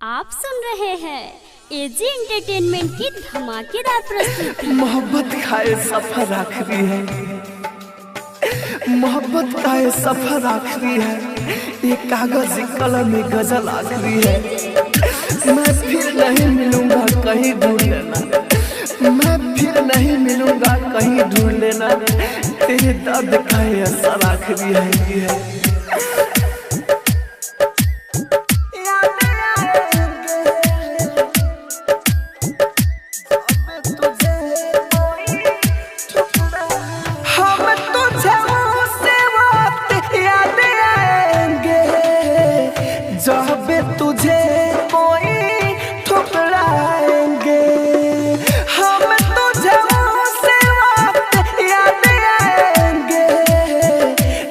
आप सुन रहे हैं एजी एंटरटेनमेंट की धमाकेदार प्रस्तुति। मोहब्बत का ये सफर आखिरी है, मोहब्बत का ये सफर आखिरी है, ये कागज कलम में गजल आखिरी है। मैं फिर नहीं मिलूंगा कहीं ढूंढ लेना, मैं फिर नहीं मिलूंगा कहीं ढूंढ लेना, तेरे दर्द का ये असर आखिरी है। जब तुझे कोई ठुकराएंगे हम तुझे से वक्त याद आएंगे,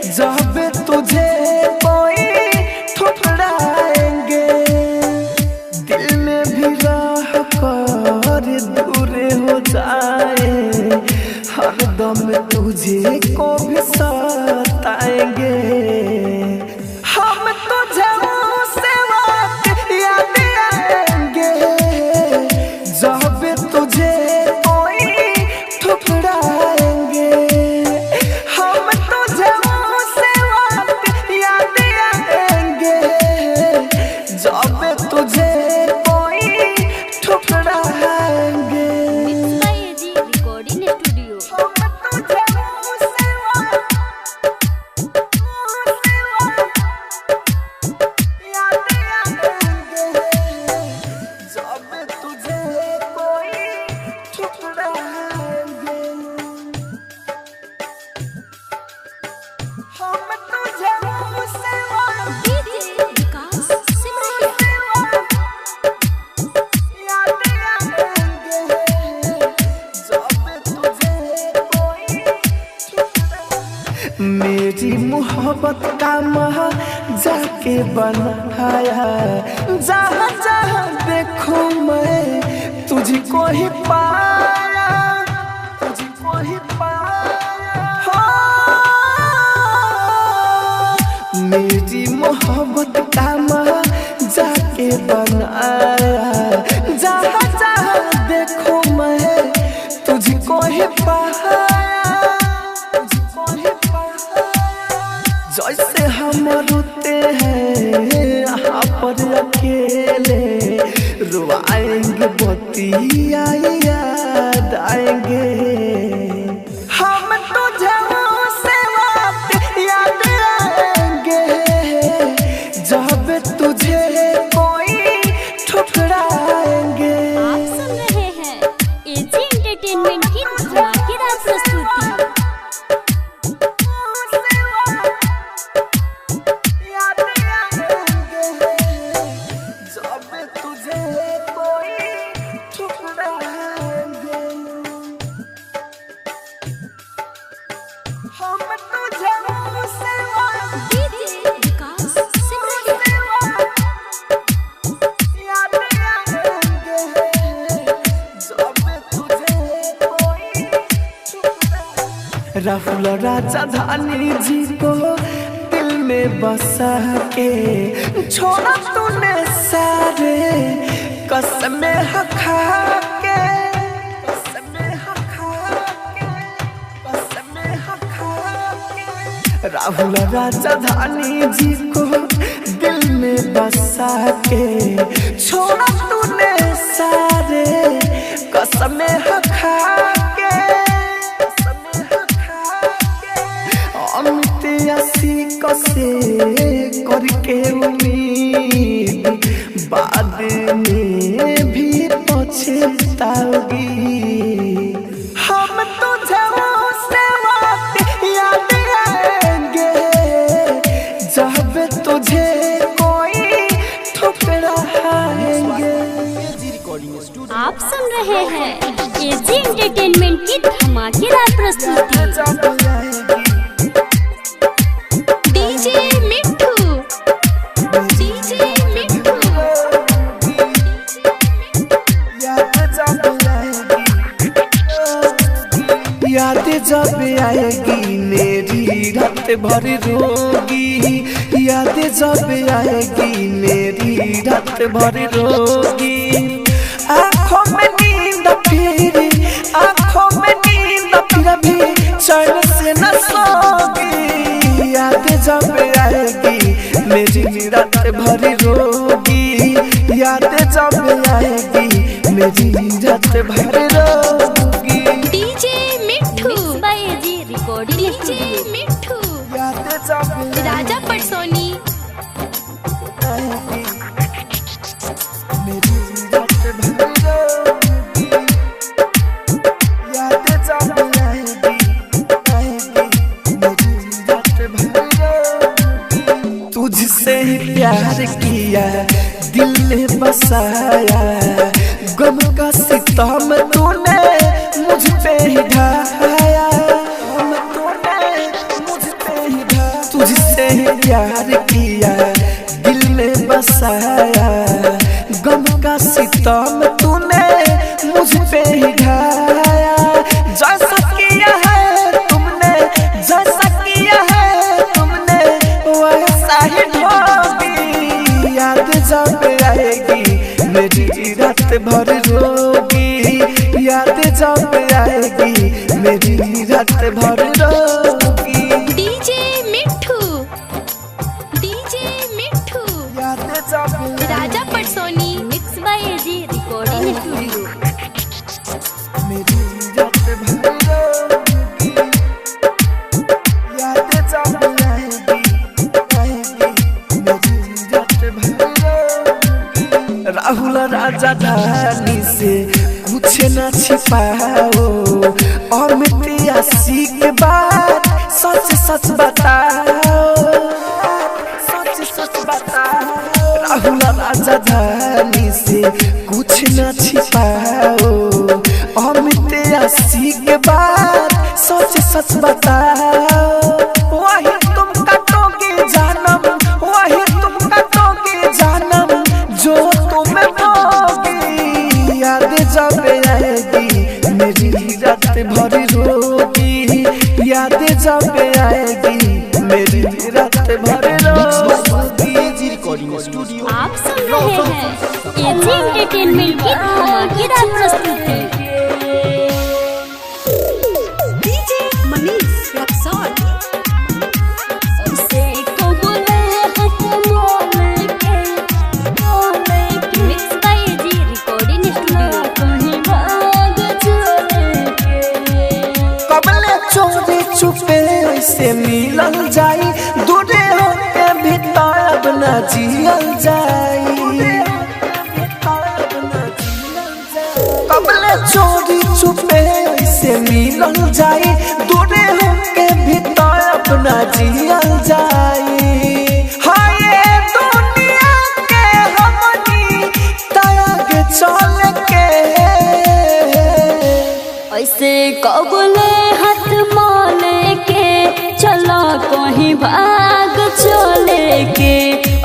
जब तुझे कोई ठुकराएंगे। दिल में भी रह कर दूर हो जाए, हर दम तुझे को भी सताएंगे। हम तुझे मेरी मोहब्बत का महा जाके बनाया, जहाँ जहाँ देखूं मैं तुझको ही पाया, तुझको ही पाया। मेरी मोहब्बत का महा जाके बनाया, जहाँ जहाँ देखूं मैं तुझको ही पाया। जैसे हम रोते हैं यहाँ पर अकेले, रुआएंगे बतिया याद आएंगे। हम तुझे से वक्त याद आएंगे, जब तुझे कोई ठुकराएंगे। आप सुन रहे हैं एजी एंटरटेनमेंट की धमाकेदार प्रस्तुति। राहुल राजधानी जी को दिल में बसा के छोड़ा तूने सारे, कसमें खा के, कसमें खा के, कसमें खा के। राहुल राजधानी जी को दिल में बसा के छोड़ा तूने सारे, कसमें खा के। कसे करके उम्मीद बाद में भी पछताओगी। हम तुझे से वक्त याद आएंगे, जब तुझे कोई ठुकराएंगे। आप सुन रहे हैं एजी एंटरटेनमेंट की धमाकेदार प्रस्तुति। याद जब आएगी मेरी रात भर रोगी, यादें जब आएगी मेरी रात भर रोगी। आँखों में नींद फिर आँखों में नींद फिर भी चैन से न सोगी। यादें जब आएगी मेरी रात भर रोगी। यादें जब आएगी मेरी रात भर रोगी। DJ Mithu by G recording DJ मिठू यादें जब राजा परसोनी आएगी मेरी रात भर रोगी। यादें जब आएगी मेरी रात भर रोगी। तुझसे ही प्यार किया दिल ने बसाया। गम का सितम तूने मुझ पे ही ढाया। गम तूने मुझ पे ही ढाया। तुझसे ही प्यार किया दिल में बसाया। गम का सितम तूने मुझ पे ही ढाया। जैसा किया है तुमने जैसा किया है तुमने वैसा ही ढोगी। याद जब आएगी मेरी रात भर रोगी। याद जब आएगी मेरी रात भर रोगी। डीजे मिठू याद जब राजा परसोनी mix by G recording studio मेरी रात भर रोगी। याद जब आएगी मेरी रात भर रोगी। राहुल राजधानी से कुछ न छिपाओ। अमित आशी के बाद सच सच बताओ। सच सच बताओ। राहुल राजधानी से कुछ न छिपाओ। अमित आशी के बाद सच सच बताओ। वही तुम काटोगे जानम वही तुम काटोगे जानम जो तुम्हें होगी। याद जब आएगी मेरी रात भर रोगी। याद जब आएगी मेरी रात भर रोगी। आप सुन रहे हैं एजी एंटरटेनमेंट की धमाकेदार प्रस्तुति DJ Manish Raxaul mix by G recording studio कबले चोरी चुपे ऐसे मिलल जाई। दूरे होके भी तब न जियल जाई। कबले चोरी चुपे ऐसे मिलल जाई। दूरे होके भी तब न जियल जाई। हाय दुनिया के हमनी त्याग चल के ऐसे कबले हाथ माले के चला कहीं भाग चले के।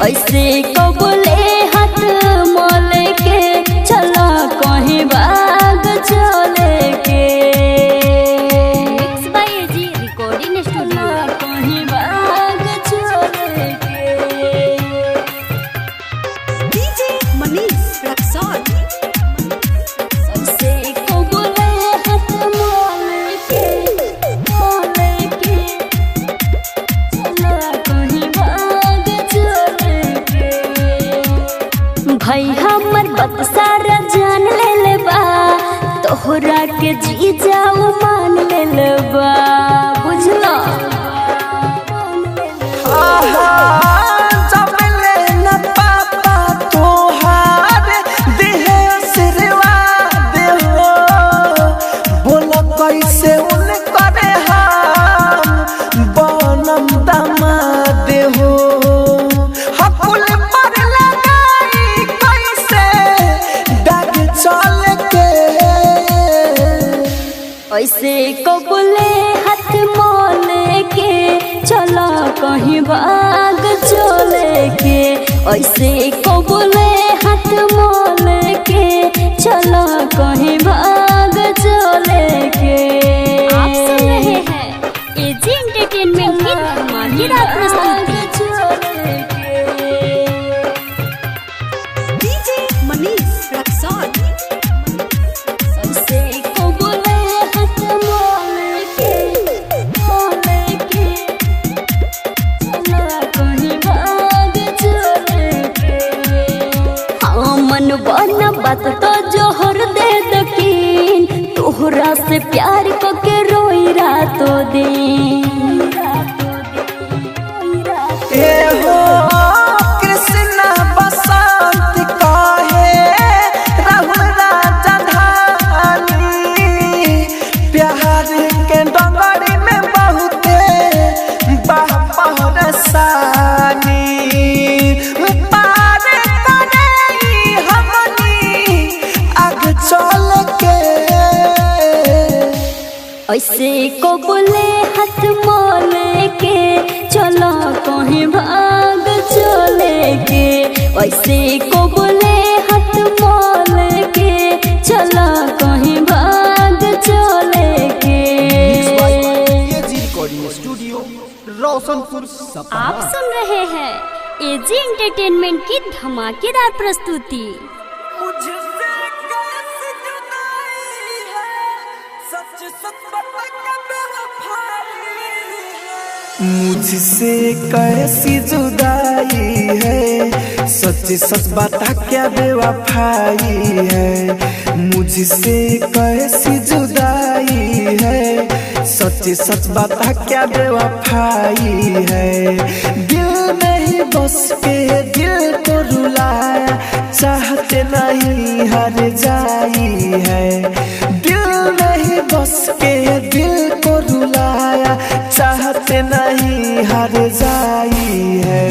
ऐसे कबले हाथ माले के चला कहीं भाग चले के। Mix by G recording studio कहीं भाग चले के। डीजे मनीष रक्सौल सबसे कबले हाथ माले के चला कहीं भाग चले के। भाई हमर बात सारा जान ले बा तोहरा के जी जाऊ मान ले बा बुझला। जब लेना पापा तोहार देहे आशीर्वाद हो। बोलो कैसे उनकर हम बनम दामाद हो। हकुल पर लगाई कैसे दाग चल के। ऐसे कबले हाथ मोले के चला कहीं भाग चले के। ऐसे कबले हाथ मोले के चला कहीं भाग चले के। आप सुन रहे हैं एजी एंटरटेनमेंट की धमाकेदार प्रस्तुति Raksol. सबसे को बोले हाथ मोले के चला कहीं भाग चले के। हाँ मन बना बात तो जोहर दे दकीन, तोहरा से प्यार को के रोई रातों दिन। ए हो कृष्ण बसंत काहे राहुल राजधानी, प्यार के डंगरी में बहुते बहपरसानी, पार करे हमनी आग चल के। ऐसे को बोले हाथ मोले के चलो कहीं भाग चले के। ऐसे को बोले हाथ मोले के चलो कहीं भाग चले के। स्टूडियो रोशनपुर सपना। आप सुन रहे हैं एजी एंटरटेनमेंट की धमाकेदार प्रस्तुति। मुझसे कैसी जुदाई है, सच सच बता क्या बेवफाई है। मुझसे कैसी जुदाई है, सच सच बता क्या बेवफाई है। दिल नहीं बस के दिल को रुलाया, चाहते नहीं हार जाई है। दिल नहीं बस के दिल को रुलाया, चाहते नहीं हार जाई है।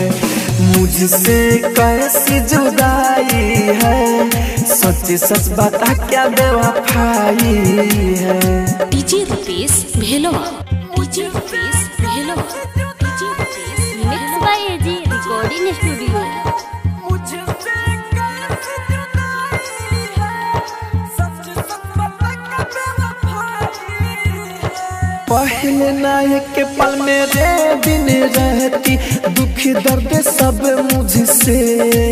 मुझसे कैसी जुदाई है, सच सच बता क्या बेवफाई है। DJ Rupesh Bhelwa, DJ Rupesh Bhelwa, DJ Rupesh mix by AG recording studio. पहले नायक के पल मेरे बिन रहती, दुख दर्द सब मुझसे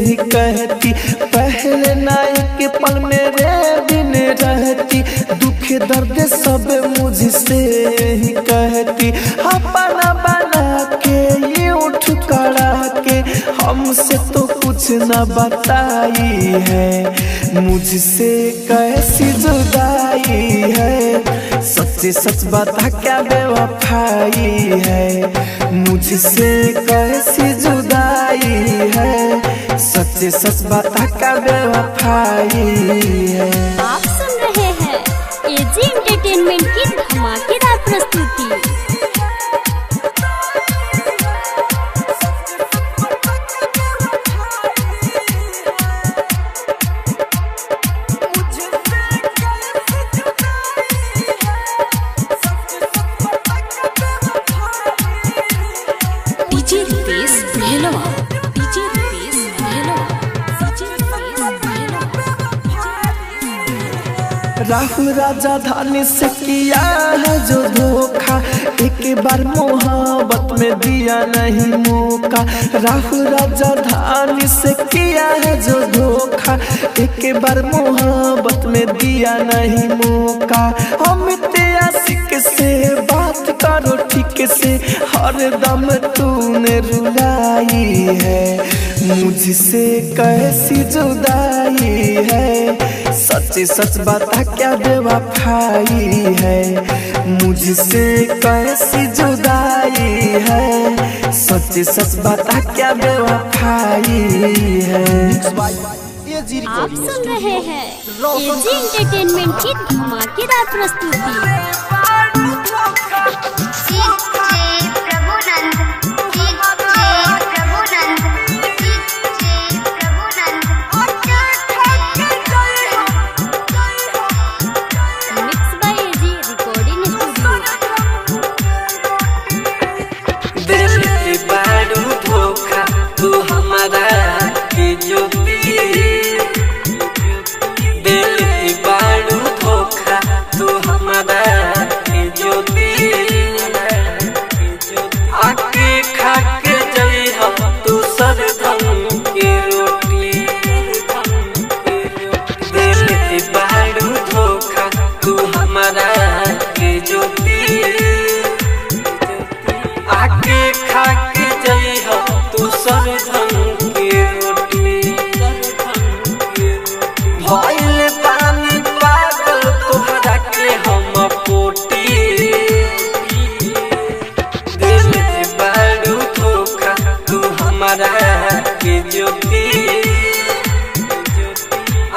ही कहती। पहले नायक के पल मेरे बिन रहती, दुख दर्द सब मुझसे ही कहती। अपना बना के ये उठ करा के हमसे तो कुछ न बताई है। मुझसे कैसी जुदाई है, सच सच बता क्या बेवफाई है। मुझसे कैसी जुदाई है, सच सच बता क्या बेवफाई है। आप सुन रहे हैं एजी एंटरटेनमेंट की धमाकेदार प्रस्तुति। DJ Rupesh Bhelwa, DJ Rupesh Bhelwa, DJ Rupesh Bhelwa. Rahul राजधानी से किया है जो धोखा, एक बार मोहब्बत में दिया नहीं मौका। राहुल राजधानी से किया है जो धोखा, एक बार मोहब्बत में दिया नहीं मौका। अमित आशिक से बात करो ठीक से, हर दम तूने रुलाई है। मुझसे कैसी जुदाई है, सच सच बता क्या बेवफाई है। मुझसे कैसी जुदाई है, सच सच बता क्या बेवफाई है। आप सुन रहे हैं एजी एंटरटेनमेंट की धमाकेदार प्रस्तुति। Mix by AG recording studio. दिल के बारू धोखा तू हमारा के ज्योति, दिल के बारू धोखा तू हमारा के ज्योति।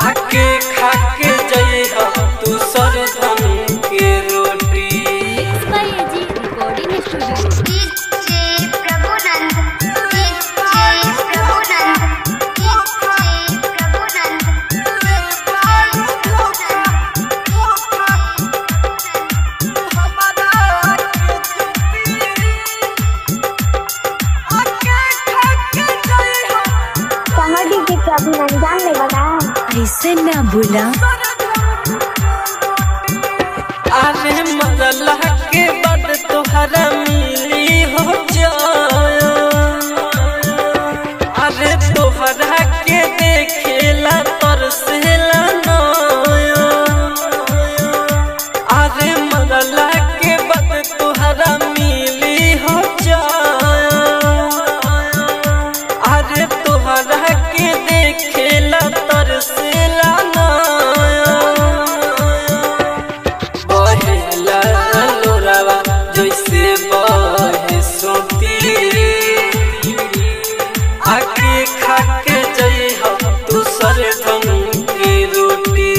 आके खाके जइहा तू सरधन के रोटी। Mix by AG recording studio. Comedy के कभी रमजान में बताया ऐसे ना भूला। अरे मरला के बाद तोहरा मिली हो जाया। अरे तोहरा के देखेला तरसेला नया। अरे मरला के बाद तोहरा मिली हो जाया। अरे तोहरा के देखेला तरसेला नया। बहेला लोरावा जैसे बहे सोती। आके खाके जइहा तू सरधन के रोटी।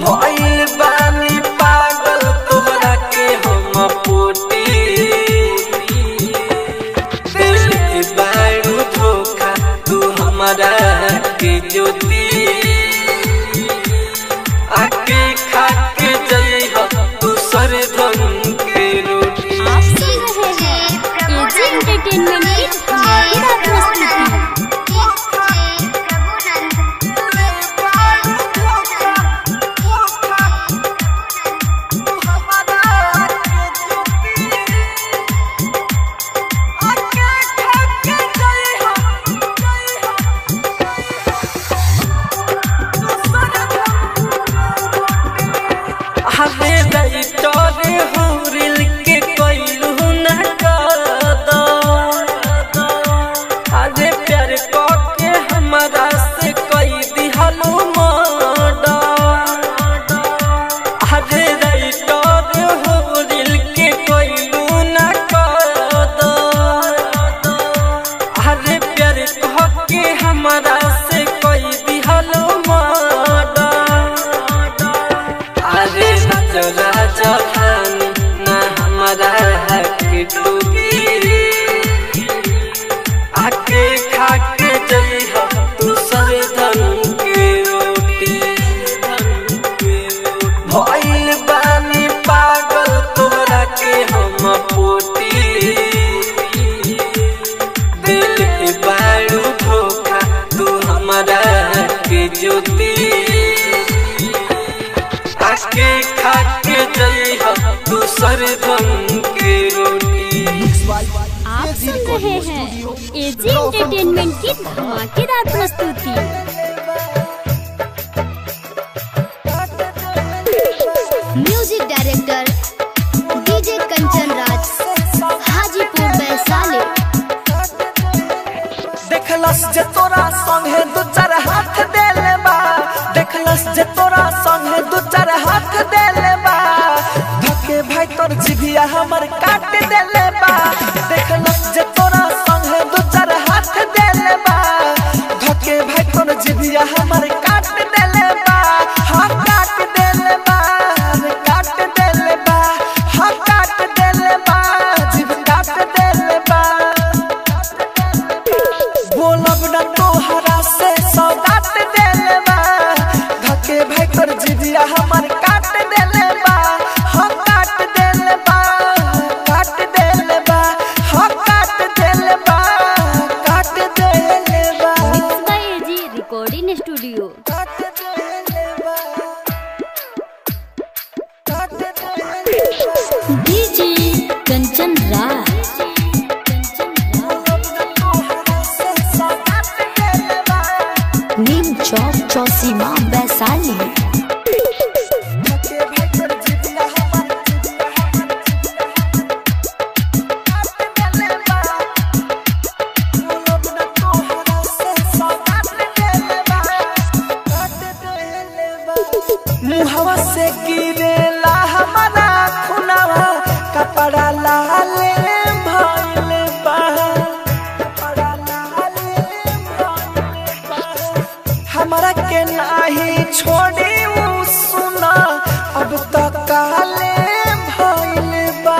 भइल बानी पागल तोहरा के हम पोटी। दिल बारू धोखा तू हमारा के ज्योति। आके खाके जइहा तू सरधन के रोटी। आप सुन रहे हैं एजी एंटरटेनमेंट की धमाकेदार प्रस्तुति। हवे रईटोरे हुरिल के कोइलू ना कादा। अरे प्यार के हमारा से कोई दिहलू मादा। अरे रईटोरे हुरिल के कोइलू ना कादा। अरे प्यार के हमारा से कोई दिहलू मादा। अरे राजा खानी ना हमारा हक टूटी। आके खाके जइहा तू सरधन के रोटी। भइल बानी पागल तोहरा के हम पोटी। दिल बारू धोखा तू हमारा के ज्योति। आके खाके जइहा तू सरधन के रोटी। आप सुन रहे हैं एजी एंटरटेनमेंट की धमाकेदार प्रस्तुति। म्यूजिक डायरेक्टर डीजे कंचन राज, हाजीपुर वैशाली। देखलस जे तोरा संगे दू चार हाथ देले बा। देखलस जे तोरा संगे दू चार हाथ देले बा। धके भाई तोर जिभिया हमर काट देले बा। देखलस जे तोरा संगे दू चार हाथ देले बा। धके भाई तोर जिभिया हमर काट देले बा। हाँ काट देले बा, काट देले बा। हाँ काट देले बा, जिभ काट देले बा। बोलब न तोहरा से सौगात देले बा। धके भाई तोर जिभिया हमर काट देले बा। हाँ काट देले बा, काट देले बा। हाँ काट देले बा, काट देले बा। Mix by AG recording studio. काट देले बा, काट देले बा। डीजे कंचन राज। बोलब न तोहरा से सौगात देले बा। नीम चौक चौसीमा वैशाली। धके भाई तोर जिभिया हमर काट देले बा। बोलब न तोहरा से सौगात देले बा। काट देले बा। मुहवा से गिरेला हमारा खुनावा। कपड़ा लाल भइल बा। कपड़ा लाल भइल बा। के नाही छोड़ी ऊ सुना अब तक काले भइले बा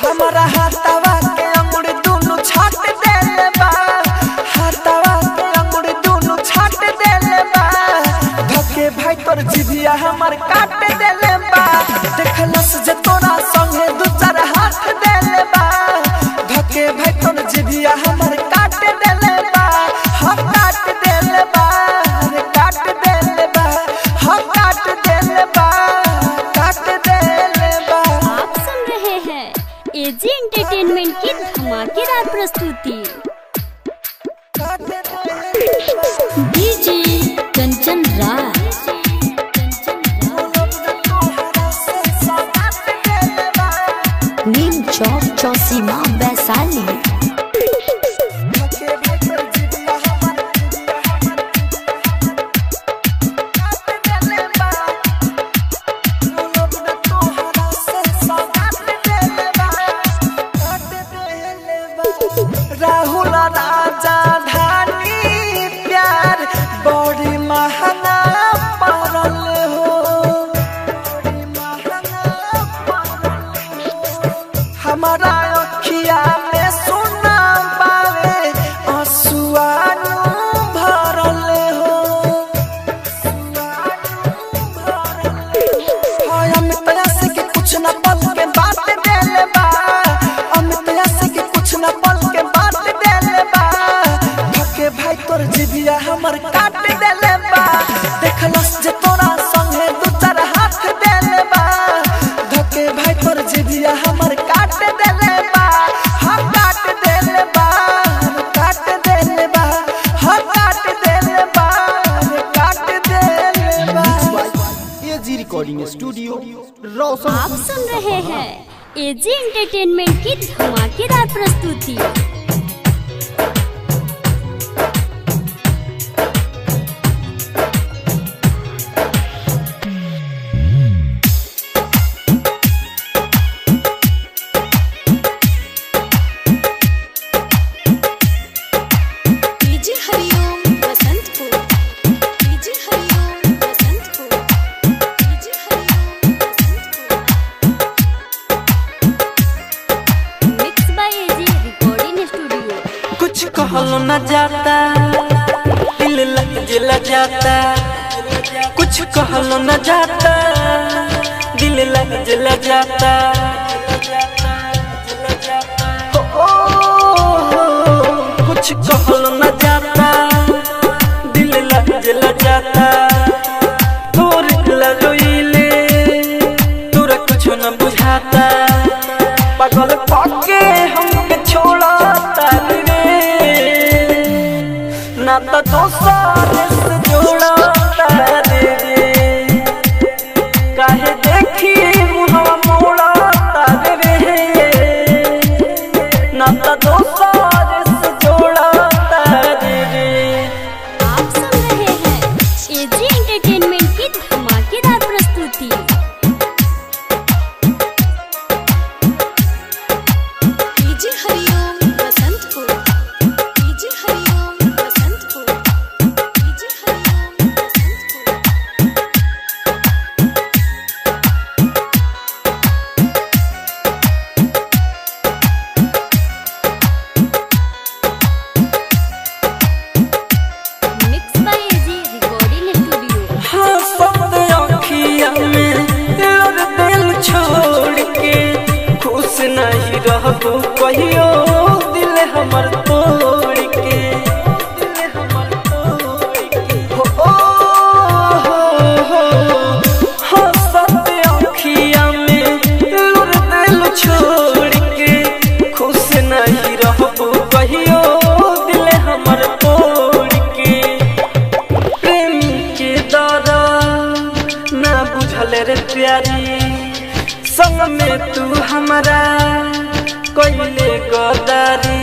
हमारा हाथवा के अंगूर दोनों छाट देले बा हाथवा के अंगूर दोनों छाट देले बा धके भाई तोर जिभिया हमर काट देले बा देखलस जे तोरा संगे दू चार हाथ देले बा धके भाई तोर जिभिया हमर काट देले बा हम काट देले बा रे काट देले बा हम काट देले बा काट देले बा। आप सुन रहे हैं एजी एंटरटेनमेंट की धमाकेदार प्रस्तुति। डीजे कंचन राज नीम चौक चौसीमा वैशाली। राहुल राजा धानी प्यार बड़ी महंगा पड़ल हो हमारा अखिया में सुना पावे आंसुआन भरल हो अमित से के कुछ न पल के बात देले बा अमित से के कुछ न पल के बात देले बा धके भाई तोर जिभिया हमर काट देले बा देखलस जे तोरा संगे दू चार हाथ देले बा धके भाई तोर जिभिया हमर काट देले बा हम काट देले बा काट देले बा हम काट देले बा काट देले बा। AG recording studio Roshan. आप सुन रहे हैं एजी एंटरटेनमेंट की धमाकेदार प्रस्तुति। DJ Hariom Basantpur DJ Hariom Basantpur DJ Hariom Basantpur. Mix by AG recording studio. कुछ कहलो न जाता दिल लग जला जाता कुछ कहलो न जाता दिल लग जला जाता ओ, कुछ कहलो न जाता दिल लग जला जाता तोर लगोइले तोरा कुछ न बुझाता पागल पाके हमके छोड़ाता रे नाता दोस्तार से जोड़ाता रे काहे देखी मुहवा मोड़ाता रे नाता दोस्तार से जोड़ाता रे। आप सुन रहे हैं एजी एंटरटेनमेंट की धमाकेदार प्रस्तुति। DJ Hariom Basantpur DJ Hariom Basantpur DJ Hariom Basantpur. Mix by AG recording studio. हाँ सब अखिया में तेर दिल छोड़ के खुश नहीं रहबो कहियो दिल हमर तोड़ के दिल हमर तोड़ के हो हाँ सब अखिया में तेर दिल छोड़ के खुश नहीं रहबो कहियो दिल हमर तोड़ के प्रेमी के दरा ना बुझल रे प्यारी संग में तू हमारा कोइले गदारी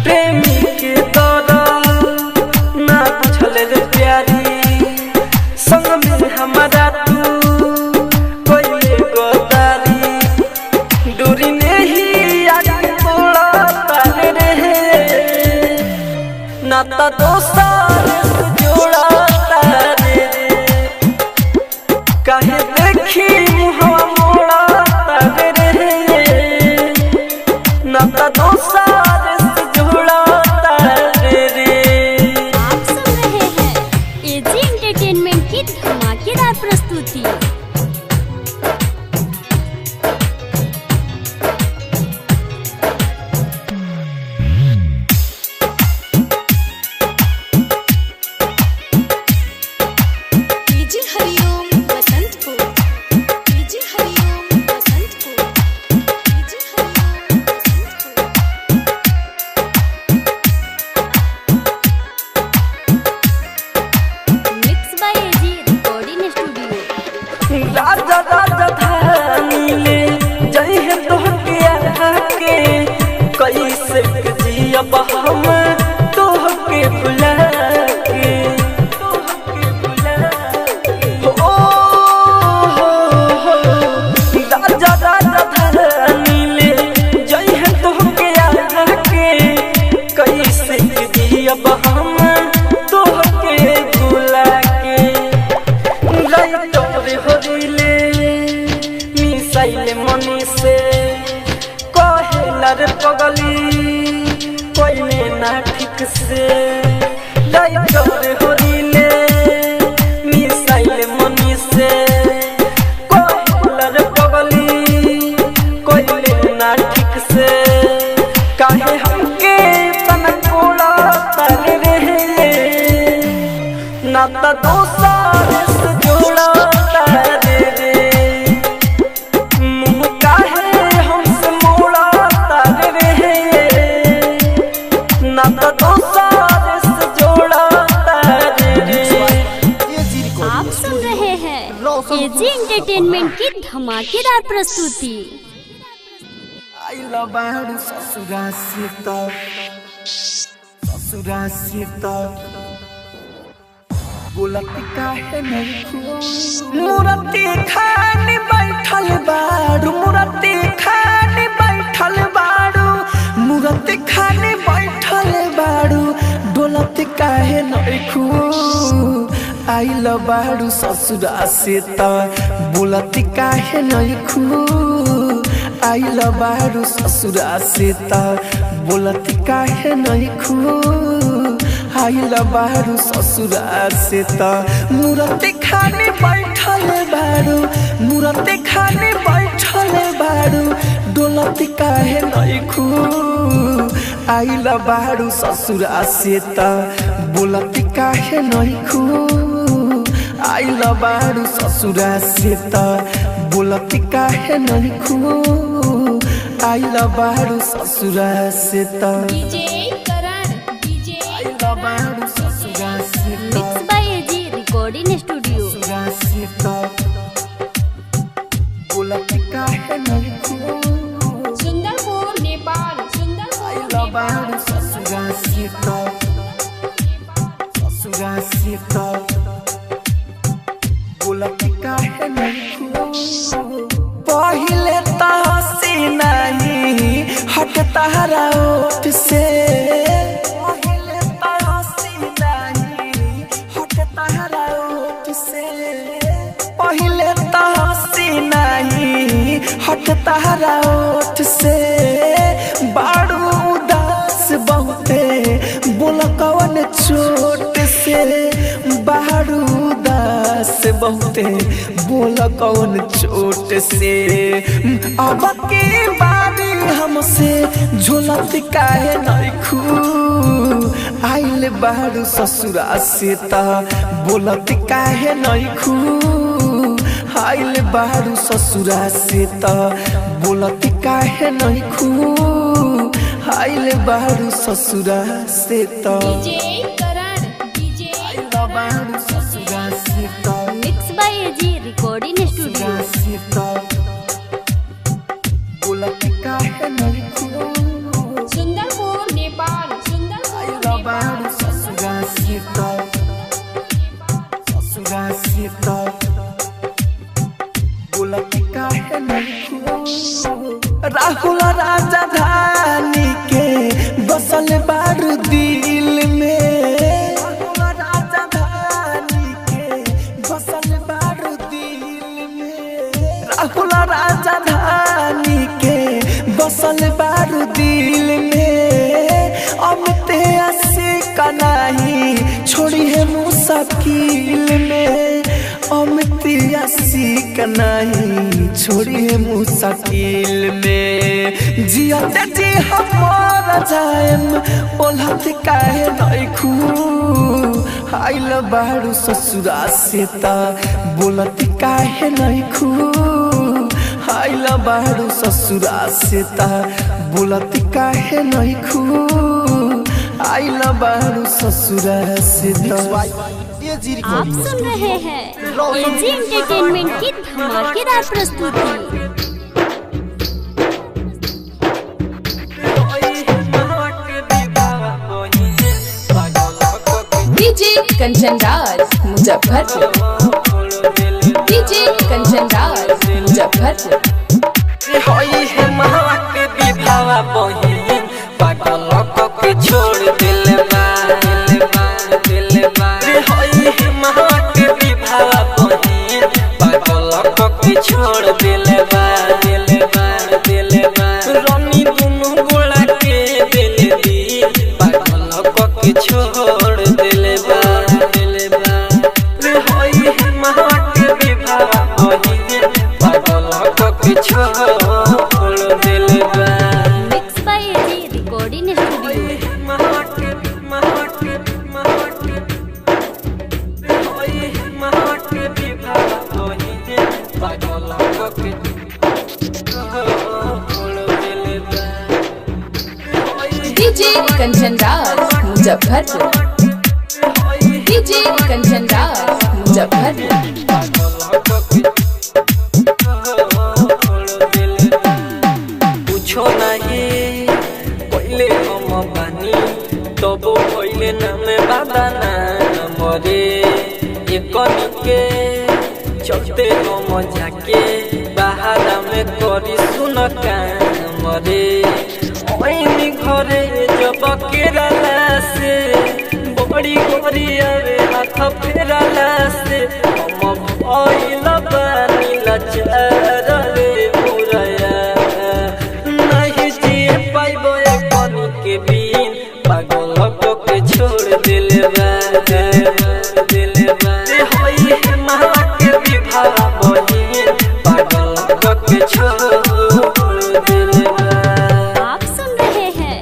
प्रेमी के दरा ना बुझल रे प्यारी संग में हमारा तू कोइले गदारी डोरी नहीं आगे तोड़ा तारे रे नाता दोस्तार से जोड़ा तारे काहे देखी मुहवा मोड़ा तारे रे नाता दोस्तार से जोड़ा तारे रे। आप सुन रहे हैं एजी एंटरटेनमेंट की धमाकेदार प्रस्तुति। DJ Hariom Basantpur, DJ Hariom Basantpur, DJ Hariom Basantpur. Mix by AG recording studio. राजा राजा धानी ले जय है तोहके आके कैसे जियब हम तोहके बुला के हो राजा राजा धानी ले जय है तोहके आके कैसे जियब हम तोहके बुला के तोरे होरिले मिसाइले मनी से कहेला रे पगली कोइले ना ठीक से तोरे होरिले मिसाइले मनी से कहेला रे पगली कोइले ना ठीक से काहे हमके तन कोड़ा तारे रे नाता दोस्तार से जोड़ा तारे रे मुँह काहे हमसे मोड़ा तारे रे नाता दोस्तार से जोड़ा तारे रे। एजी रिकॉर्डिंग आप सुन रहे हैं एजी एंटरटेनमेंट की धमाकेदार प्रस्तुति। आई लबाड़ ससुरा सीता बोलती काहे नहीं खो मूर्ति खानी बैठल बाड़ू मूर्ति खानी बैठल बाड़ू मूर्ति खानी बैठल बाड़ू बोलती काहे नहीं खो आई लबाड़ू ससुरा सीता बोलती काहे नहीं खो आई लबाड़ू ससुरा सीता बोलती काहे नहीं खो आई लबाड़ू ससुरा सीता मूर्ति खाने बैठल बाड़ू मूर्ति खाने बैठल बाड़ू डोलती काहे नहीं खो आई लबाड़ू ससुरा सीता बोलती काहे नहीं खो आई लबाड़ू ससुरा सीता बोलती काहे नहीं खो आई लबाड़ू ससुरा सीता डीजे करण, डीजे आई लबाड़ू ससुरा Sita mix by AG recording studio. ससुरा सीता बोलती काहे नहीं खो सुंदरपुर नेपाल, सुंदरपुर आई लबाड़ू ससुरा सीता ससुरा सीता बोलती काहे नहीं खो पहिले तहसी नहीं हट तारा ओठ से पहिले तहसी नहीं हट तारा ओठ से पहिले तहसी नहीं हट तारा ओठ से बाड़ू उदास बहुते बोल कवन चोट से बाड़ू उदास बहुते बोल कौन चोट से अब के बारी हमसे झोलत काहे नहीं खू आइल बारू ससुरा सीता बोलत काहे नहीं खू आइल बारू ससुरा सीता बोलत काहे नहीं खू आइल बारू ससुरा सीता डीजे करण, डीजे आइल बारू ससुरा Sita mix by AG recording studio. Sita बोलती काहे नहीं खो सुंदरपुर नेपाल, सुंदरपुर बारू ससुरा सीता ससुरा सीता बोलती काहे नहीं खो राहुल राजधानी के बसल बारू दिल में बसल बारू दिल में अब ते आसे का नहीं छोड़ी है मुश्किल में अब ते आसे का नहीं छोड़ी है मुश्किल में जिया जी हमारा जाएम ओलत काहे नहीं खू आइल बारू ससुरा से ता बोलत काहे नहीं खू आइल बारू ससुरा से ता बोलत काहे नहीं खू आइल बारू ससुरा से ता। एजी आप रिकॉर्डिंग सुन रहे हैं एजी एंटरटेनमेंट की धमाकेदार प्रस्तुति। डीजे कंचन राज मुजफ्फरपुर। डीजे कंचन राज मुजफ्फरपुर। होई है महवा के विधवा बहिन पागल के छोड़ दिल बा होई है महवा के विधवा बहिन पागल के छोड़ दिल बा रानी दुनु गोला के दिल दी पागल के छोड़ दिल बा होई है महवा के विधवा बहिन पागल के छोड़ दिल बा। Mix by AG recording studio. DJ Kanchan Raj Muzaffarpur. DJ Kanchan Raj Muzaffarpur. पूछो नहीं पहले हम बानी तबो पहले नाम बादाना मरे एक के चलते हम जाके बाहर में करी सुन काम रे ओइनी घरे जब केरला से बड़ी गोरिया रे हाथ फेरला से हम भइल बानी लचार रे पुरया नहीं जिए पाइबो एक पानी के बिन पागल के छोड़ दिल बा होई है माँ के विवाह बहिन पागल के छोड़ दिल बा। आप सुन रहे हैं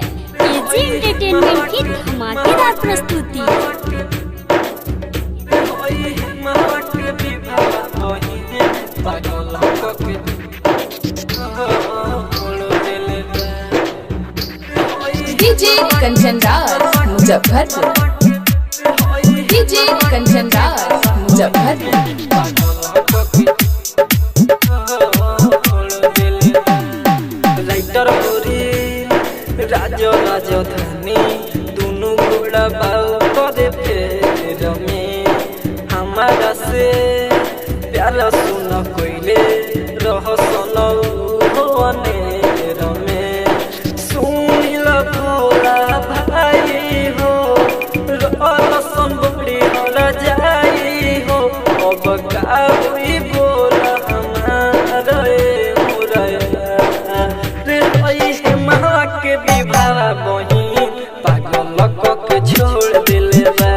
एजी एंटरटेनमेंट की धमाकेदार प्रस्तुति। होई है माँ के विवाह बहिन पागल के छोड़ दिल बा। DJ Kanchan Raj Muzaffarpur. DJ Kanchan Raj Muzaffarpur. Writer गोरी राजधानी दोनों गोड़ा बाऊ करे फेर में हमारा से प्यार सुन कोइले रह सुनो अनेर में सुनिल भोला भाई हो रसन बड़ी हर जाई हो अब का हुई बोला हमारा के विवाह बहिन पागल के छोड़ दिल बा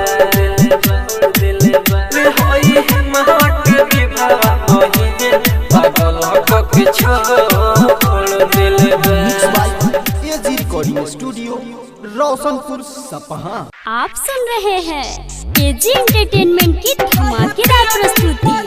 होई है माँ के विवाह बहिन पागल के छोड़ दिल बा। एजी रिकॉर्डिंग स्टूडियो रोशनपुर सपहा। आप सुन रहे हैं एजी एंटरटेनमेंट की धमाकेदार प्रस्तुति।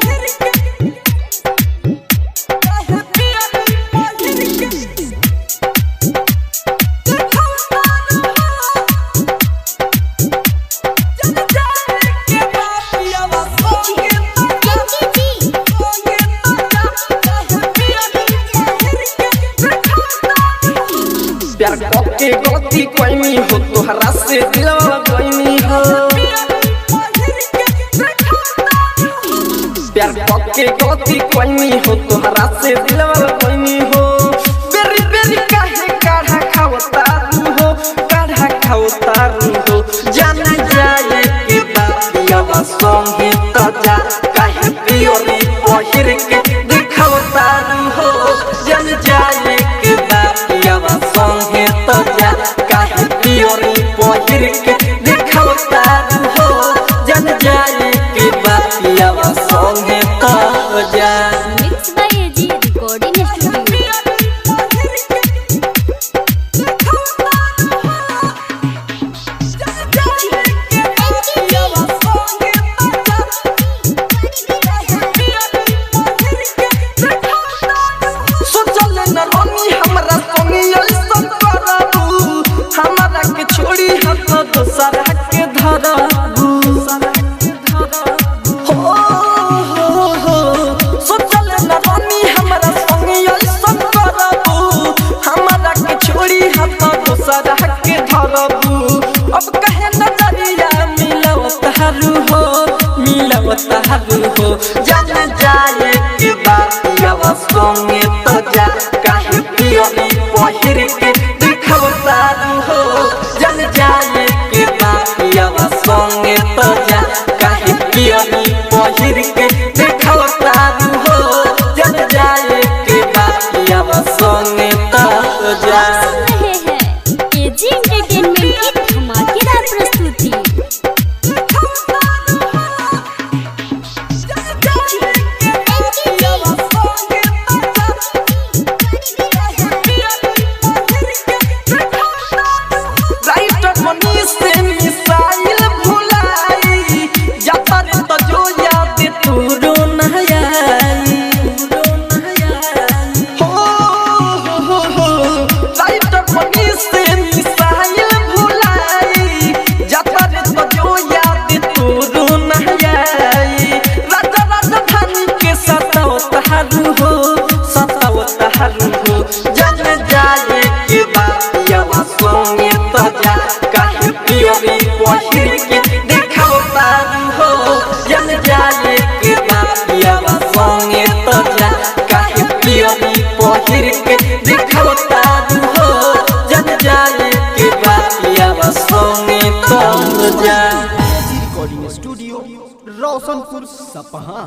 प्यार के गलती कोई हो तोहरा से दिलवा कोई हो प्यार के गलती कोई हो तोहरा से दिलवा कोई हो बेरी बेरी काहे काढ़ा खावता हो काढ़ा खावता हो जाने जाए के बातिया संगे तो जा काहे पियोरी पहिर के दिखावता हो जाने जाए के बातिया पहिर के देखाओ तारू हो जन जाए के बातिया संगे तो जा mix by AG recording studio. छोड़ी हाथ दोसरा के धरबू हो सोचल न रानी हमरा संगे ऐसन करबू हमरा के छोड़ी हाथ दोसरा के धरबू अब कहे नजरिया मिलवत हरू हो जान जाए के बातिया संगे तो जा काहे पियरी पहिर के देखाओ तारू हो जन जाए के बातिया संगे तो जा काहे पियरी पहिर के देखाओ तारू हो जन जाए के बातिया संगे तो जा। सुन रहे हैं एजी एंटरटेनमेंट की धमाकेदार प्रस्तुति। पहिर के देखाओ तारू हो जन जाए के बातिया संगे तो जा काहे पियरी पहिर के देखाओ तारू हो जन जाए के बातिया संगे तो जा। रिकॉर्डिंग स्टूडियो रोशनपुर सपहा।